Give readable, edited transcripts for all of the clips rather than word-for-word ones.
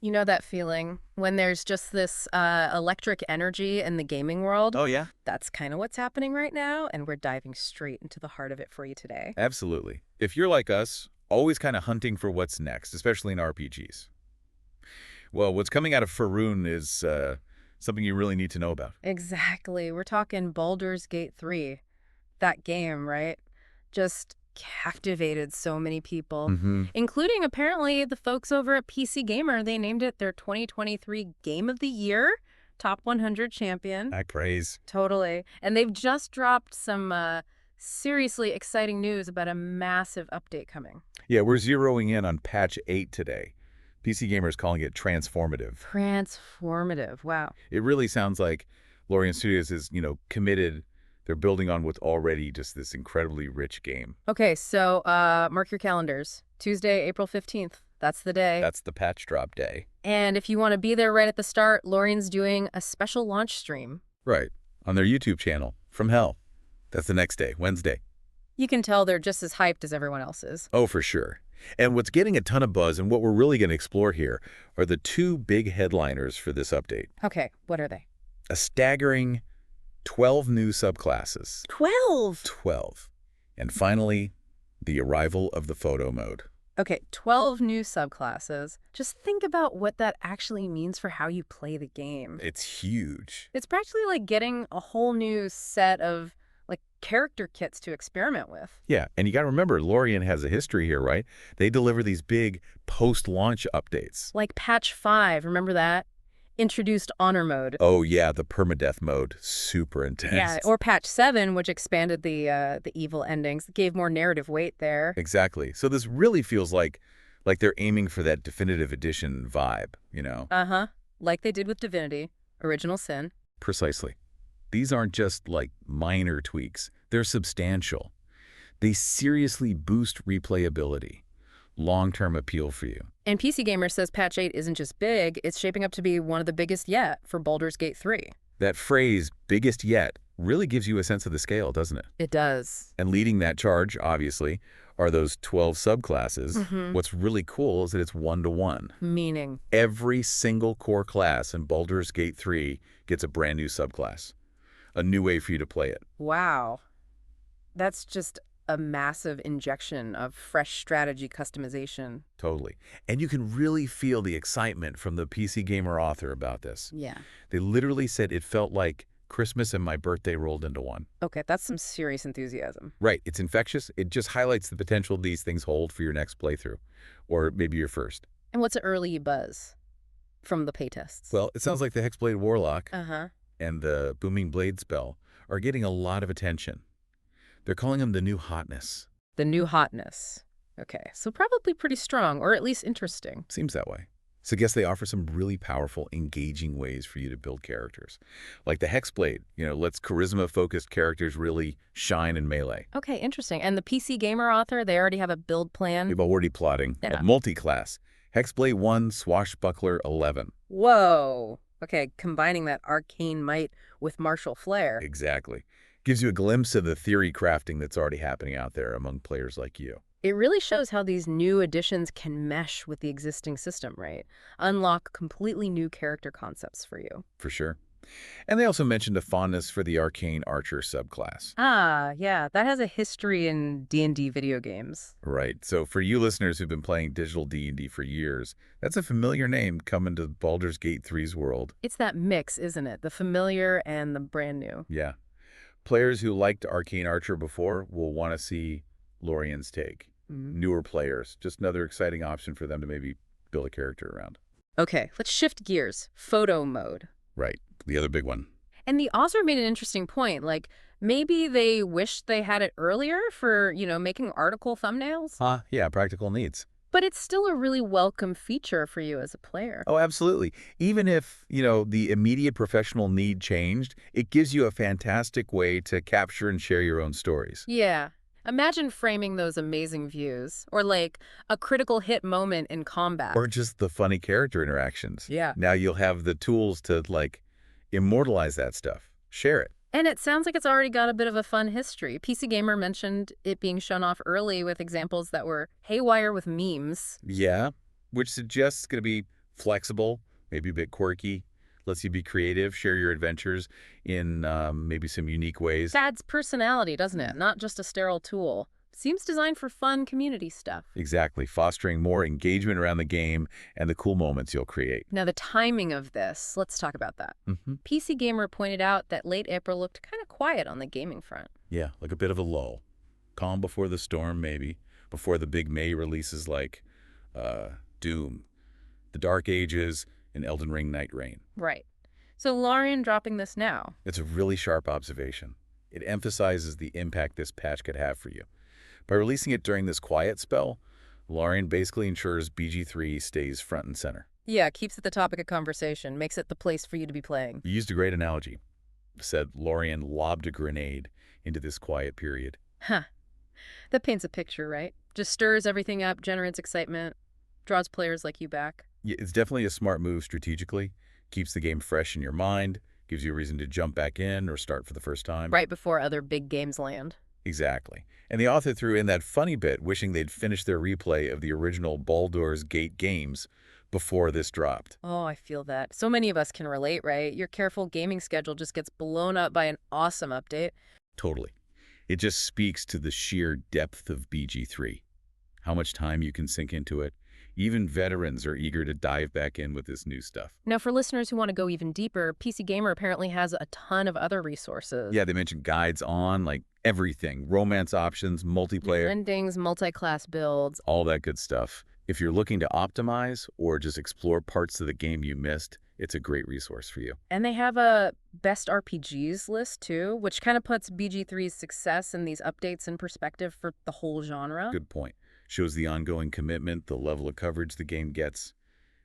You know that feeling when there's just this electric energy in the gaming world? Oh, yeah? That's kind of what's happening right now, and we're diving straight into the heart of it for you today. Absolutely. If you're like us, always kind of hunting for what's next, especially in RPGs. Well, what's coming out of Faerun is something you really need to know about. Exactly. We're talking Baldur's Gate 3. That game, right? Just captivated so many people, Mm-hmm. including apparently the folks over at PC Gamer. They named it their 2023 Game of the Year, top 100 champion. I praise. Totally. And they've just dropped some seriously exciting news about a massive update coming. Yeah, we're zeroing in on patch 8 today. PC Gamer is calling it transformative. Transformative. Wow. It really sounds like Lorien Studios is, committed. They're building on what's already just this incredibly rich game. Okay, so mark your calendars. Tuesday, April 15th. That's the day. That's the patch drop day. And if you want to be there right at the start, Lorian's doing a special launch stream. Right. On their YouTube channel, From Hell. That's the next day, Wednesday. You can tell they're just as hyped as everyone else is. Oh, for sure. And what's getting a ton of buzz and what we're really going to explore here are the two big headliners for this update. Okay, what are they? A staggering 12 new subclasses. 12! 12. And finally, the arrival of the photo mode. Okay, 12 new subclasses. Just think about what that actually means for how you play the game. It's huge. It's practically like getting a whole new set of like character kits to experiment with. Yeah, and you got to remember, Lorien has a history here, right? They deliver these big post-launch updates. Like patch 5, remember that? Introduced honor mode. Oh, yeah, the permadeath mode. Super intense. Yeah, or patch 7, which expanded the evil endings, gave more narrative weight there. Exactly. So this really feels like they're aiming for that definitive edition vibe, Uh-huh. Like they did with Divinity, Original Sin. Precisely. These aren't just like minor tweaks. They're substantial. They seriously boost replayability. Long-term appeal for you. And PC Gamer says patch 8 isn't just big, it's shaping up to be one of the biggest yet for Baldur's Gate 3. That phrase, biggest yet, really gives you a sense of the scale, doesn't it? It does. And leading that charge, obviously, are those 12 subclasses. Mm-hmm. What's really cool is that it's one-to-one. Meaning? Every single core class in Baldur's Gate 3 gets a brand new subclass. A new way for you to play it. Wow. That's just a massive injection of fresh strategy customization. Totally. And you can really feel the excitement from the PC Gamer author about this. Yeah. They literally said it felt like Christmas and my birthday rolled into one. Okay, that's some serious enthusiasm. Right. It's infectious. It just highlights the potential these things hold for your next playthrough. Or maybe your first. And what's an early buzz from the playtests? Well, it sounds like the Hexblade Warlock Uh-huh. and the Booming Blade spell are getting a lot of attention. They're calling them the new hotness. The new hotness. Okay, so probably pretty strong, or at least interesting. Seems that way. So I guess they offer some really powerful, engaging ways for you to build characters. Like the Hexblade, lets charisma-focused characters really shine in melee. Okay, interesting. And the PC Gamer author, they already have a build plan? We've already plotting. Yeah. Multi-class. Hexblade 1, Swashbuckler 11. Whoa. Okay, combining that arcane might with martial flair. Exactly. Gives you a glimpse of the theory crafting that's already happening out there among players like you. It really shows how these new additions can mesh with the existing system, right? Unlock completely new character concepts for you. For sure. And they also mentioned a fondness for the Arcane Archer subclass. Ah, yeah, that has a history in D&D video games. Right. So for you listeners who've been playing digital D&D for years, that's a familiar name coming to Baldur's Gate 3's world. It's that mix, isn't it? The familiar and the brand new. Yeah. Players who liked Arcane Archer before will want to see Lorien's take. Mm-hmm. Newer players, just another exciting option for them to maybe build a character around. Okay, let's shift gears. Photo mode. Right. The other big one. And the author made an interesting point. Like, maybe they wished they had it earlier for, making article thumbnails. Yeah, practical needs. But it's still a really welcome feature for you as a player. Oh, absolutely. Even if, the immediate professional need changed, it gives you a fantastic way to capture and share your own stories. Yeah. Imagine framing those amazing views, or like a critical hit moment in combat. Or just the funny character interactions. Yeah. Now you'll have the tools to, immortalize that stuff. Share it. And it sounds like it's already got a bit of a fun history. PC Gamer mentioned it being shown off early with examples that were haywire with memes. Yeah, which suggests it's going to be Flexible, maybe a bit quirky, lets you be creative, share your adventures in maybe some unique ways. Adds personality, doesn't it? Not just a sterile tool. Seems designed for fun community stuff. Exactly, fostering more engagement around the game and the cool moments you'll create. Now, the timing of this, let's talk about that. PC Gamer pointed out that late April looked kind of quiet on the gaming front. Yeah, like a bit of a lull. Calm before the storm, maybe. Before the big May releases like Doom, The Dark Ages, and Elden Ring Night Rain. Right. So Larian dropping this now. It's a really sharp observation. It emphasizes the impact this patch could have for you. By releasing it during this quiet spell, Larian basically ensures BG3 stays front and center. Yeah, keeps it the topic of conversation, makes it the place for you to be playing. You used a great analogy. Said Larian lobbed a grenade into this quiet period. Huh. That paints a picture, right? Just stirs everything up, generates excitement, draws players like you back. Yeah, it's definitely a smart move strategically. Keeps the game fresh in your mind, gives you a reason to jump back in or start for the first time. Right before other big games land. Exactly. And the author threw in that funny bit wishing they'd finished their replay of the original Baldur's Gate games before this dropped. Oh, I feel that. So many of us can relate, right? Your careful gaming schedule just gets blown up by an awesome update. Totally. It just speaks to the sheer depth of BG3, how much time you can sink into it. Even veterans are eager to dive back in with this new stuff. Now, for listeners who want to go even deeper, PC Gamer apparently has a ton of other resources. Yeah, they mentioned guides on, like, everything. Romance options, multiplayer. Endings, multi-class builds. All that good stuff. If you're looking to optimize or just explore parts of the game you missed, it's a great resource for you. And they have a best RPGs list, too, which kind of puts BG3's success in these updates in perspective for the whole genre. Good point. Shows the ongoing commitment, the level of coverage the game gets.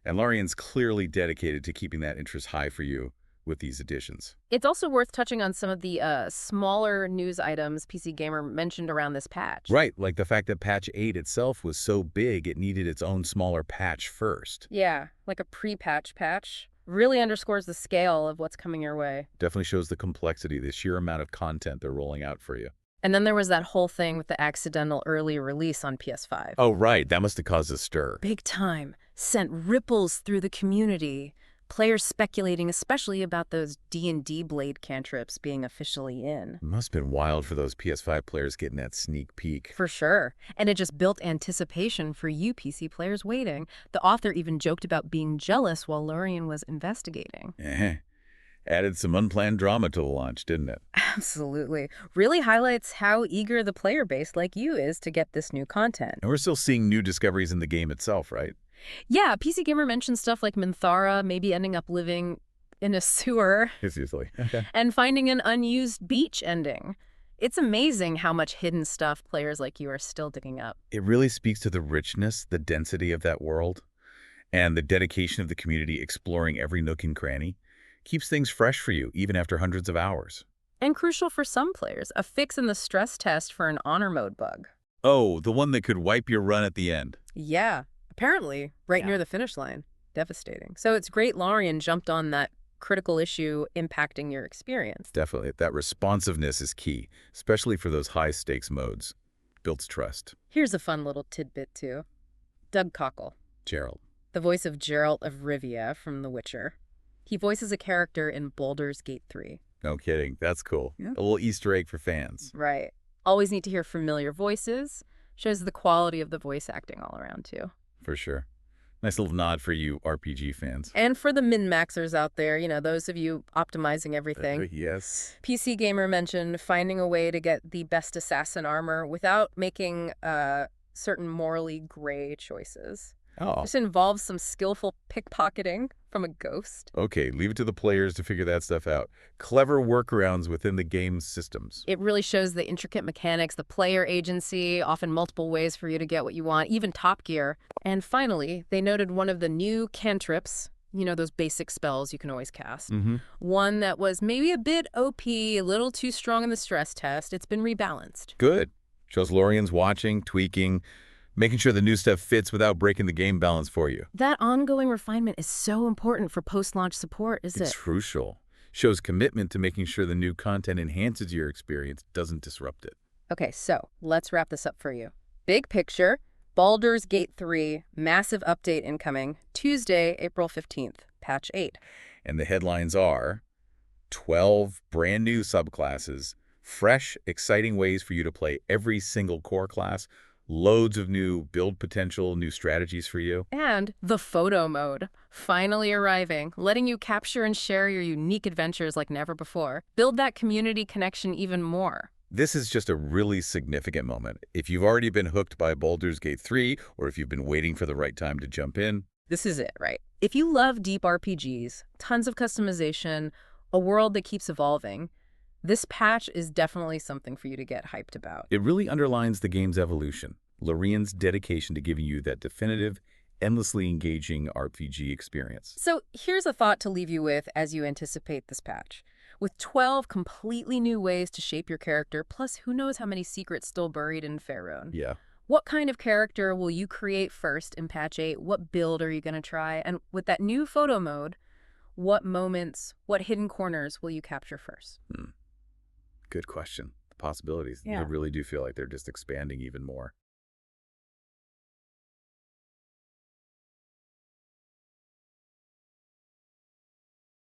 And Larian's clearly dedicated to keeping that interest high for you with these additions. It's also worth touching on some of the smaller news items PC Gamer mentioned around this patch. Right, like the fact that patch 8 itself was so big it needed its own smaller patch first. Yeah, like a pre-patch patch. Really underscores the scale of what's coming your way. Definitely shows the complexity, the sheer amount of content they're rolling out for you. And then there was that whole thing with the accidental early release on PS5. Oh, right. That must have caused a stir. Big time. Sent ripples through the community. Players speculating especially about those D&D blade cantrips being officially in. It must have been wild for those PS5 players getting that sneak peek. For sure. And it just built anticipation for you PC players waiting. The author even joked about being jealous while Larian was investigating. Added some unplanned drama to the launch, didn't it? Absolutely. Really highlights how eager the player base like you is to get this new content. And we're still seeing new discoveries in the game itself, right? Yeah, PC Gamer mentioned stuff like Minthara maybe ending up living in a sewer. Seriously. Okay. And finding an unused beach ending. It's amazing how much hidden stuff players like you are still digging up. It really speaks to the richness, the density of that world, and the dedication of the community exploring every nook and cranny. Keeps things fresh for you, even after hundreds of hours. And crucial for some players, a fix in the stress test for an honor mode bug. Oh, the one that could wipe your run at the end. Yeah, apparently, right near the finish line. Devastating. So it's great Larian jumped on that critical issue impacting your experience. Definitely. That responsiveness is key, especially for those high-stakes modes. Builds trust. Here's a fun little tidbit, too. Doug Cockle. Gerald. The voice of Geralt of Rivia from The Witcher. He voices a character in Baldur's Gate 3. No kidding. That's cool. Yeah. A little Easter egg for fans. Right. Always need to hear familiar voices. Shows the quality of the voice acting all around, too. For sure. Nice little nod for you RPG fans. And for the min-maxers out there, you know, those of you optimizing everything. Yes. PC Gamer mentioned finding a way to get the best assassin armor without making certain morally gray choices. Oh. This involves some skillful pickpocketing from a ghost. Okay, leave it to the players to figure that stuff out. Clever workarounds within the game's systems. It really shows the intricate mechanics, the player agency, often multiple ways for you to get what you want, even Top Gear. And finally, they noted one of the new cantrips, you know, those basic spells you can always cast. One that was maybe a bit OP, a little too strong in the stress test. It's been rebalanced. Good. Shows Larian's watching, tweaking, making sure the new stuff fits without breaking the game balance for you. That ongoing refinement is so important for post-launch support, isn't it? It's crucial. Shows commitment to making sure the new content enhances your experience, doesn't disrupt it. Okay, so let's wrap this up for you. Big picture, Baldur's Gate 3, massive update incoming, Tuesday, April 15th, patch 8. And the headlines are 12 brand new subclasses, fresh, exciting ways for you to play every single core class, loads of new build potential, new strategies for you. And the photo mode, finally arriving, letting you capture and share your unique adventures like never before. Build that community connection even more. This is just a really significant moment. If you've already been hooked by Baldur's Gate 3, or if you've been waiting for the right time to jump in, This is it, right? If you love deep RPGs, tons of customization, a world that keeps evolving, this patch is definitely something for you to get hyped about. it really underlines the game's evolution, Lorien's dedication to giving you that definitive, endlessly engaging RPG experience. So here's a thought to leave you with as you anticipate this patch. With 12 completely new ways to shape your character, plus who knows how many secrets still buried in Faerun. Yeah. What kind of character will you create first in patch 8? What build are you going to try? And with that new photo mode, what moments, what hidden corners will you capture first? Good question. The possibilities, Yeah. I really do feel like they're just expanding even more.